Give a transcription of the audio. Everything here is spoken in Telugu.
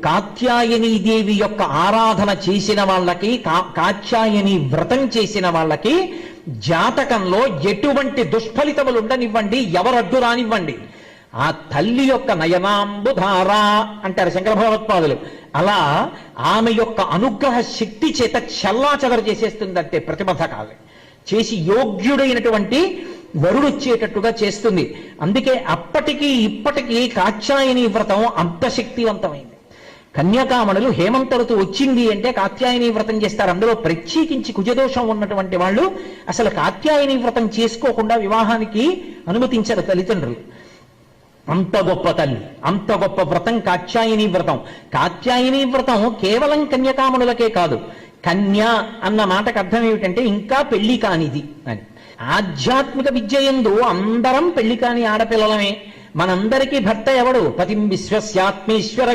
కాత్యాయని దేవి యొక్క ఆరాధన చేసిన వాళ్ళకి కాత్యాయని వ్రతం చేసిన వాళ్ళకి జాతకంలో ఎటువంటి దుష్ఫలితములు ఉండనివ్వండి, ఎవరడ్డు రానివ్వండి. ఆ తల్లి యొక్క నయనాంబుధార అంటారు శంకర భగవత్పాదులు. అలా ఆమె యొక్క అనుగ్రహ శక్తి చేత చెల్లాచెదరు చేసేస్తుందంటే ప్రతిబద్ధ కాదు చేసి యోగ్యుడైనటువంటి వరుడు వచ్చేటట్టుగా చేస్తుంది. అందుకే అప్పటికి ఇప్పటికీ కాత్యాయని వ్రతం అంత శక్తివంతమైంది. కన్యకామణులు హేమంత ఋతువు వచ్చింది అంటే కాత్యాయని వ్రతం చేస్తారు. అందులో ప్రత్యేకించి కుజదోషం ఉన్నటువంటి వాళ్ళు అసలు కాత్యాయని వ్రతం చేసుకోకుండా వివాహానికి అనుమతించరు తల్లిదండ్రులు. అంత గొప్ప తల్లి, అంత గొప్ప వ్రతం కాత్యాయని వ్రతం. కాత్యాయని వ్రతం కేవలం కన్యకామణులకే కాదు. కన్య అన్న మాటకు అర్థం ఏమిటంటే ఇంకా పెళ్లి కానిది అని. ఆధ్యాత్మిక విద్య యందు అందరం పెళ్లి కాని ఆడపిల్లలమే. మనందరికీ భర్త ఎవడు? పతిం విశ్వస్యాత్మేశ్వర